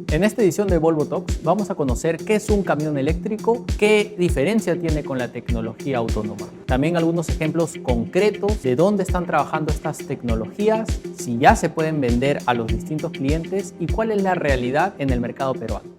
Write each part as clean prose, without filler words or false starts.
En esta edición de Volvo Talks vamos a conocer qué es un camión eléctrico, qué diferencia tiene con la tecnología autónoma. También algunos ejemplos concretos de dónde están trabajando estas tecnologías, si ya se pueden vender a los distintos clientes y cuál es la realidad en el mercado peruano.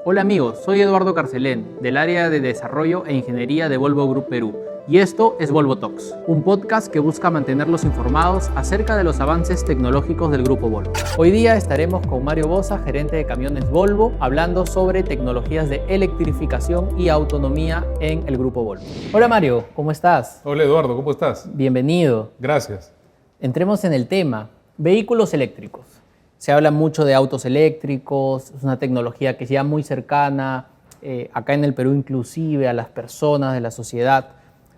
Hola amigos, soy Eduardo Carcelén, del área de Desarrollo e Ingeniería de Volvo Group Perú. Y esto es Volvo Talks, un podcast que busca mantenerlos informados acerca de los avances tecnológicos del Grupo Volvo. Hoy día estaremos con Mario Boza, gerente de camiones Volvo, hablando sobre tecnologías de electrificación y autonomía en el Grupo Volvo. Hola Mario, ¿cómo estás? Hola Eduardo, ¿cómo estás? Bienvenido. Gracias. Entremos en el tema, vehículos eléctricos. Se habla mucho de autos eléctricos, es una tecnología que es ya muy cercana, acá en el Perú inclusive, a las personas de la sociedad.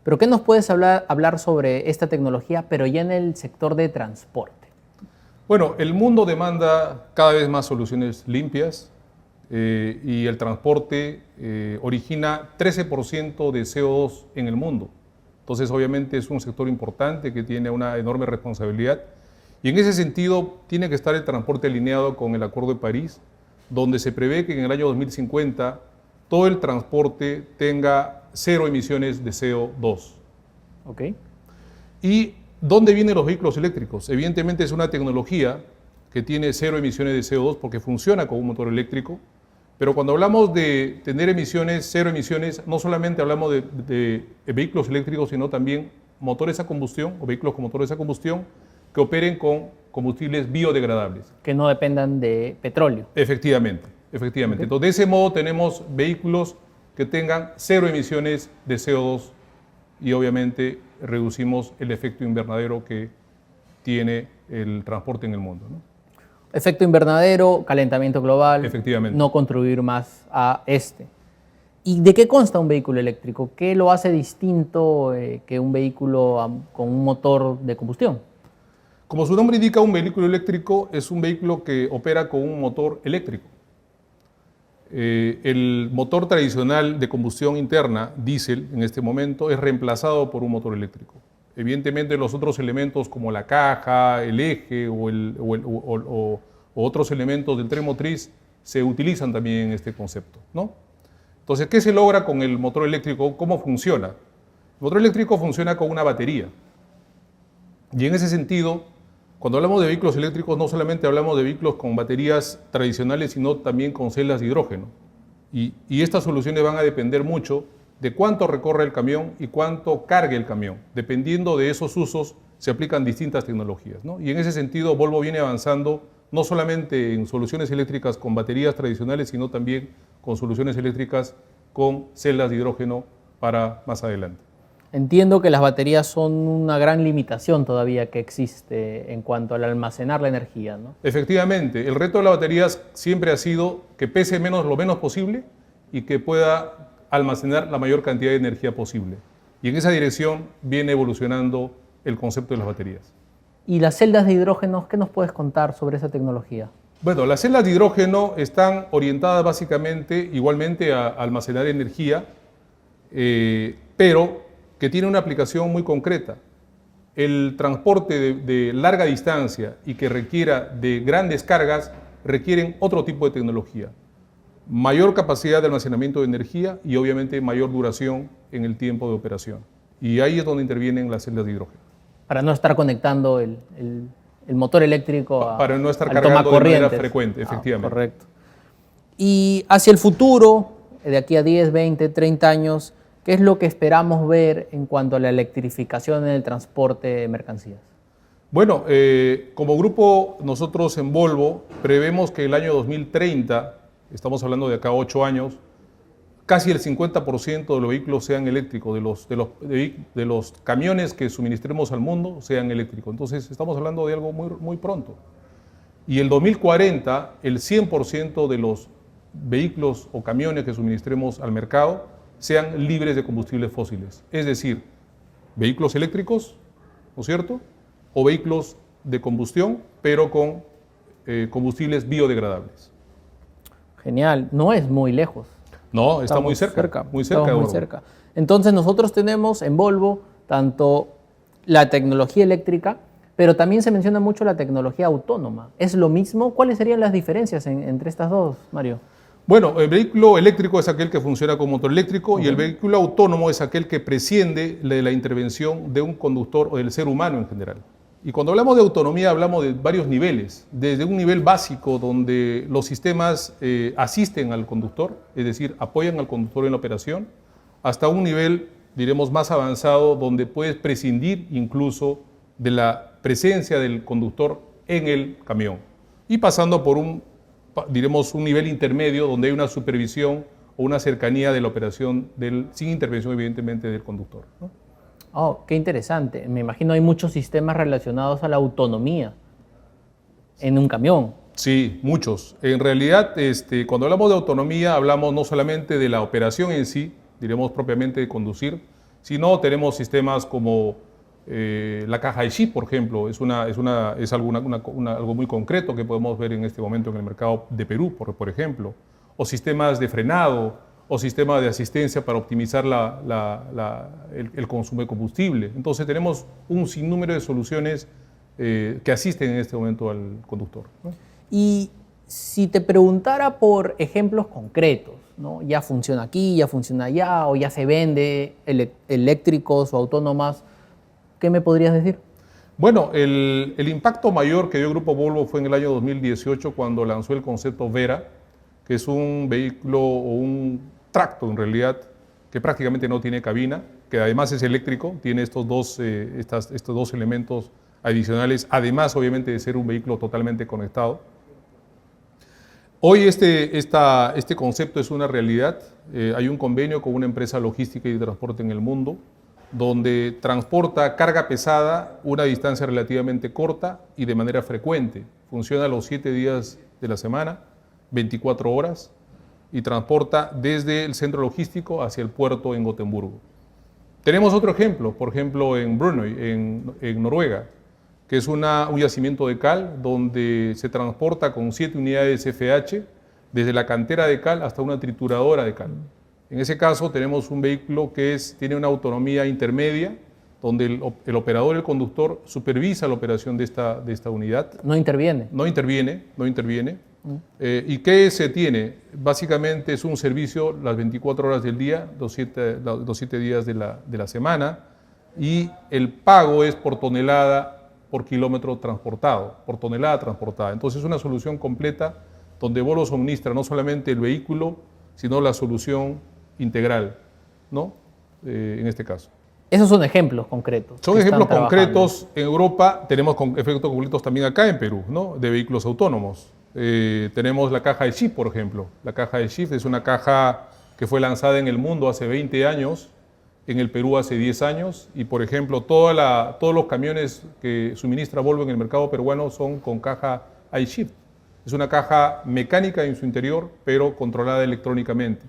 Pero ¿qué nos puedes hablar sobre esta tecnología, pero ya en el sector de transporte? Bueno, el mundo demanda cada vez más soluciones limpias y el transporte origina 13% de CO2 en el mundo. Entonces, obviamente, es un sector importante que tiene una enorme responsabilidad. Y en ese sentido, tiene que estar el transporte alineado con el Acuerdo de París, donde se prevé que en el año 2050 todo el transporte tenga 0 emisiones de CO2. Ok. ¿Y dónde vienen los vehículos eléctricos? Evidentemente es una tecnología que tiene 0 emisiones de CO2 porque funciona con un motor eléctrico, pero cuando hablamos de tener emisiones, 0 emisiones, no solamente hablamos de vehículos eléctricos, sino también motores a combustión o vehículos con motores a combustión que operen con combustibles biodegradables. Que no dependan de petróleo. Efectivamente. Okay. Entonces, de ese modo tenemos vehículos que tengan 0 emisiones de CO2 y obviamente reducimos el efecto invernadero que tiene el transporte en el mundo, ¿no? Efecto invernadero, calentamiento global. Efectivamente. No contribuir más a este. ¿Y de qué consta un vehículo eléctrico? ¿Qué lo hace distinto que un vehículo con un motor de combustión? Como su nombre indica, un vehículo eléctrico es un vehículo que opera con un motor eléctrico. El motor tradicional de combustión interna, diésel, en este momento, es reemplazado por un motor eléctrico. Evidentemente, los otros elementos como la caja, el eje o otros elementos del tren motriz se utilizan también en este concepto, ¿no? Entonces, ¿qué se logra con el motor eléctrico? ¿Cómo funciona? El motor eléctrico funciona con una batería. Y en ese sentido, cuando hablamos de vehículos eléctricos, no solamente hablamos de vehículos con baterías tradicionales, sino también con celdas de hidrógeno. Y estas soluciones van a depender mucho de cuánto recorre el camión y cuánto cargue el camión. Dependiendo de esos usos, se aplican distintas tecnologías, ¿no? Y en ese sentido, Volvo viene avanzando no solamente en soluciones eléctricas con baterías tradicionales, sino también con soluciones eléctricas con celdas de hidrógeno para más adelante. Entiendo que las baterías son una gran limitación todavía que existe en cuanto al almacenar la energía, ¿no? Efectivamente, el reto de las baterías siempre ha sido que pese lo menos posible y que pueda almacenar la mayor cantidad de energía posible. Y en esa dirección viene evolucionando el concepto de las baterías. ¿Y las celdas de hidrógeno, qué nos puedes contar sobre esa tecnología? Bueno, las celdas de hidrógeno están orientadas básicamente igualmente a almacenar energía, pero que tiene una aplicación muy concreta. El transporte de larga distancia y que requiera de grandes cargas requieren otro tipo de tecnología. Mayor capacidad de almacenamiento de energía y obviamente mayor duración en el tiempo de operación. Y ahí es donde intervienen las celdas de hidrógeno. Para no estar conectando el motor eléctrico para no estar cargando de manera frecuente, efectivamente. Correcto. Y hacia el futuro, de aquí a 10, 20, 30 años, ¿qué es lo que esperamos ver en cuanto a la electrificación en el transporte de mercancías? Bueno, como grupo, nosotros en Volvo prevemos que el año 2030, estamos hablando de acá a 8 años, casi el 50% de los vehículos sean eléctricos, de los camiones que suministremos al mundo sean eléctricos. Entonces, estamos hablando de algo muy, muy pronto. Y el 2040, el 100% de los vehículos o camiones que suministremos al mercado sean libres de combustibles fósiles. Es decir, vehículos eléctricos, ¿no es cierto? O vehículos de combustión, pero con combustibles biodegradables. Genial, no es muy lejos. No, está muy cerca. Muy cerca. Muy cerca. Entonces nosotros tenemos en Volvo tanto la tecnología eléctrica, pero también se menciona mucho la tecnología autónoma. ¿Es lo mismo? ¿Cuáles serían las diferencias entre estas dos, Mario? Bueno, el vehículo eléctrico es aquel que funciona con motor eléctrico y el vehículo autónomo es aquel que prescinde de la intervención de un conductor o del ser humano en general. Y cuando hablamos de autonomía hablamos de varios niveles, desde un nivel básico donde los sistemas asisten al conductor, es decir, apoyan al conductor en la operación, hasta un nivel, diremos, más avanzado donde puedes prescindir incluso de la presencia del conductor en el camión y pasando por un nivel intermedio donde hay una supervisión o una cercanía de la operación sin intervención evidentemente del conductor, ¿no? Oh, qué interesante. Me imagino hay muchos sistemas relacionados a la autonomía en un camión. Sí, muchos. En realidad, cuando hablamos de autonomía, hablamos no solamente de la operación en sí, diremos propiamente de conducir, sino tenemos sistemas como la caja de chip, por ejemplo, es algo muy concreto que podemos ver en este momento en el mercado de Perú, por ejemplo, o sistemas de frenado, o sistemas de asistencia para optimizar el consumo de combustible. Entonces tenemos un sinnúmero de soluciones que asisten en este momento al conductor, ¿no? Y si te preguntara por ejemplos concretos, ¿no? Ya funciona aquí, ya funciona allá, o ya se vende eléctricos o autónomas, ¿qué me podrías decir? Bueno, el impacto mayor que dio el Grupo Volvo fue en el año 2018 cuando lanzó el concepto Vera, que es un vehículo o un tracto en realidad que prácticamente no tiene cabina, que además es eléctrico, tiene estos dos elementos adicionales, además obviamente de ser un vehículo totalmente conectado. Hoy este concepto es una realidad. Hay un convenio con una empresa logística y de transporte en el mundo donde transporta carga pesada una distancia relativamente corta y de manera frecuente. Funciona los 7 días de la semana, 24 horas, y transporta desde el centro logístico hacia el puerto en Gotemburgo. Tenemos otro ejemplo, por ejemplo en Brunøy, en Noruega, que es un yacimiento de cal donde se transporta con 7 unidades FH desde la cantera de cal hasta una trituradora de cal. En ese caso tenemos un vehículo que tiene una autonomía intermedia, donde el operador y el conductor supervisa la operación de esta unidad. No interviene. No interviene. ¿Y qué se tiene? Básicamente es un servicio las 24 horas del día, los 7 días de la semana, y el pago es por tonelada, por kilómetro transportado, por tonelada transportada. Entonces es una solución completa donde Volvo suministra no solamente el vehículo, sino la solución integral, ¿no? En este caso. Esos son ejemplos concretos. Son ejemplos concretos. En Europa tenemos efectos concretos también acá en Perú, ¿no? De vehículos autónomos. Tenemos la caja de chip, por ejemplo. La caja de chip es una caja que fue lanzada en el mundo hace 20 años, en el Perú hace 10 años, y por ejemplo todos los camiones que suministra Volvo en el mercado peruano son con caja iShift. Es una caja mecánica en su interior, pero controlada electrónicamente.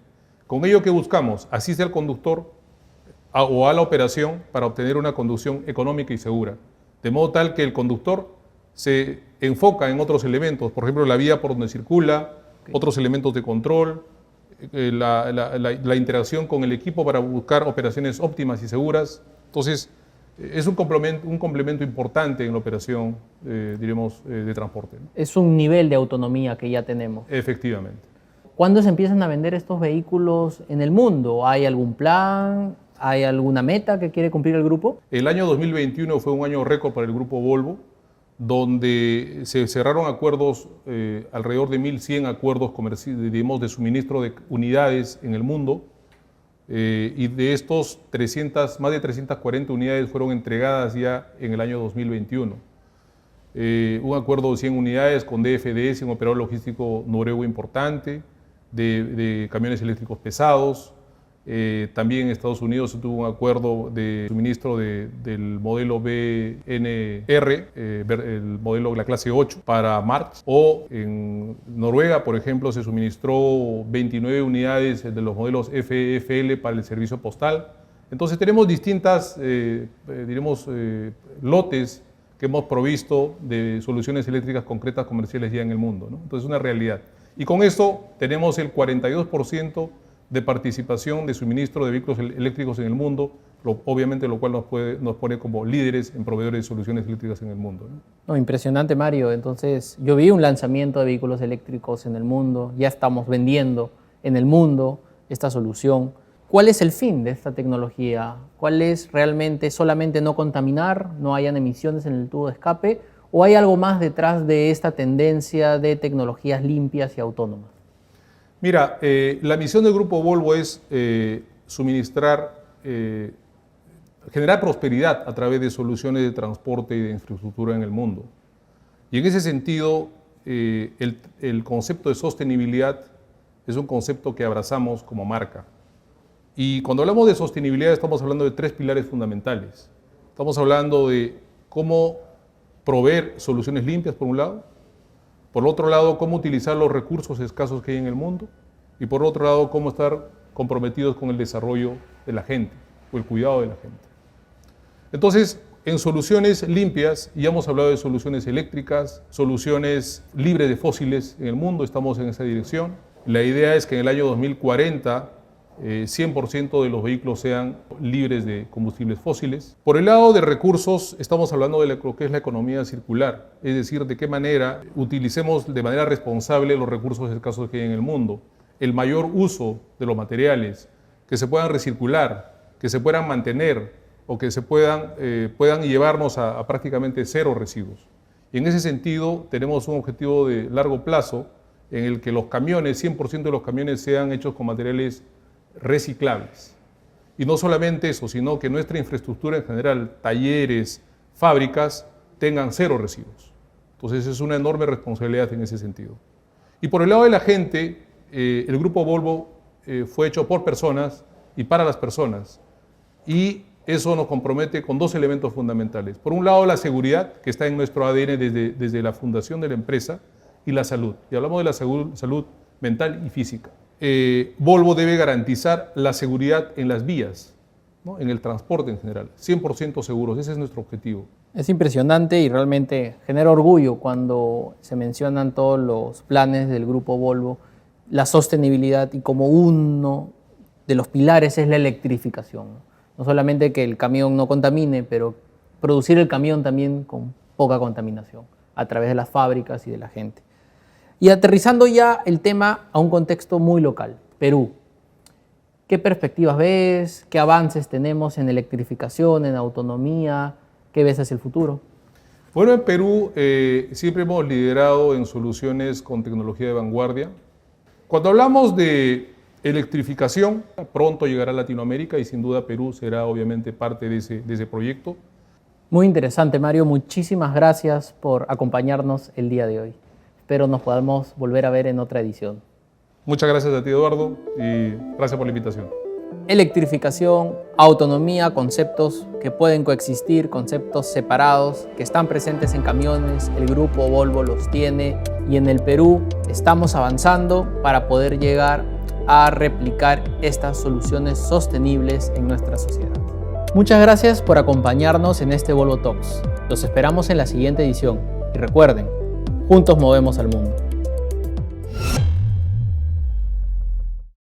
Con ello, ¿qué buscamos? Asiste al conductor o a la operación para obtener una conducción económica y segura, de modo tal que el conductor se enfoca en otros elementos, por ejemplo, la vía por donde circula, otros elementos de control, la interacción con el equipo para buscar operaciones óptimas y seguras. Entonces, es un complemento importante en la operación, diremos, de transporte, ¿no? Es un nivel de autonomía que ya tenemos. Efectivamente. ¿Cuándo se empiezan a vender estos vehículos en el mundo? ¿Hay algún plan? ¿Hay alguna meta que quiere cumplir el grupo? El año 2021 fue un año récord para el grupo Volvo, donde se cerraron acuerdos, alrededor de 1.100 acuerdos digamos, de suministro de unidades en el mundo, y de estos más de 340 unidades fueron entregadas ya en el año 2021. Un acuerdo de 100 unidades con DFDS, un operador logístico noruego importante, de camiones eléctricos pesados. También en Estados Unidos se tuvo un acuerdo de suministro del modelo BNR, el modelo de la clase 8 para March. O en Noruega, por ejemplo, se suministró 29 unidades de los modelos FFL para el servicio postal. Entonces tenemos distintas, lotes que hemos provisto de soluciones eléctricas concretas comerciales ya en el mundo, ¿no? Entonces es una realidad. Y con esto tenemos el 42% de participación de suministro de vehículos eléctricos en el mundo, obviamente lo cual nos pone como líderes en proveedores de soluciones eléctricas en el mundo, ¿no? No, impresionante, Mario. Entonces, yo vi un lanzamiento de vehículos eléctricos en el mundo, ya estamos vendiendo en el mundo esta solución. ¿Cuál es el fin de esta tecnología? ¿Cuál es realmente solamente no contaminar, no hayan emisiones en el tubo de escape? ¿O hay algo más detrás de esta tendencia de tecnologías limpias y autónomas? Mira, la misión del Grupo Volvo es generar prosperidad a través de soluciones de transporte y de infraestructura en el mundo. Y en ese sentido, el concepto de sostenibilidad es un concepto que abrazamos como marca. Y cuando hablamos de sostenibilidad estamos hablando de 3 pilares fundamentales. Estamos hablando de cómo proveer soluciones limpias, por un lado. Por otro lado, cómo utilizar los recursos escasos que hay en el mundo. Y por otro lado, cómo estar comprometidos con el desarrollo de la gente o el cuidado de la gente. Entonces, en soluciones limpias, ya hemos hablado de soluciones eléctricas, soluciones libres de fósiles en el mundo, estamos en esa dirección. La idea es que en el año 2040 100% de los vehículos sean libres de combustibles fósiles. Por el lado de recursos, estamos hablando de lo que es la economía circular, es decir, de qué manera utilicemos de manera responsable los recursos escasos que hay en el mundo, el mayor uso de los materiales, que se puedan recircular, que se puedan mantener o que se puedan llevarnos a prácticamente 0 residuos. Y en ese sentido tenemos un objetivo de largo plazo en el que los camiones, 100% de los camiones sean hechos con materiales reciclables. Y no solamente eso, sino que nuestra infraestructura en general, talleres, fábricas, tengan 0 residuos. Entonces es una enorme responsabilidad en ese sentido. Y por el lado de la gente, el Grupo Volvo fue hecho por personas y para las personas. Y eso nos compromete con 2 elementos fundamentales. Por un lado, la seguridad, que está en nuestro ADN desde la fundación de la empresa, y la salud. Y hablamos de la salud mental y física. Volvo debe garantizar la seguridad en las vías, ¿no? En el transporte en general, 100% seguros, ese es nuestro objetivo. Es impresionante y realmente genera orgullo cuando se mencionan todos los planes del Grupo Volvo, la sostenibilidad y como uno de los pilares es la electrificación. No solamente que el camión no contamine, pero producir el camión también con poca contaminación a través de las fábricas y de la gente. Y aterrizando ya el tema a un contexto muy local, Perú. ¿Qué perspectivas ves? ¿Qué avances tenemos en electrificación, en autonomía? ¿Qué ves hacia el futuro? Bueno, en Perú siempre hemos liderado en soluciones con tecnología de vanguardia. Cuando hablamos de electrificación, pronto llegará a Latinoamérica y sin duda Perú será obviamente parte de ese proyecto. Muy interesante, Mario. Muchísimas gracias por acompañarnos el día de hoy. Espero nos podamos volver a ver en otra edición. Muchas gracias a ti, Eduardo, y gracias por la invitación. Electrificación, autonomía, conceptos que pueden coexistir, conceptos separados, que están presentes en camiones, el Grupo Volvo los tiene y en el Perú estamos avanzando para poder llegar a replicar estas soluciones sostenibles en nuestra sociedad. Muchas gracias por acompañarnos en este Volvo Talks. Los esperamos en la siguiente edición y recuerden, juntos movemos al mundo.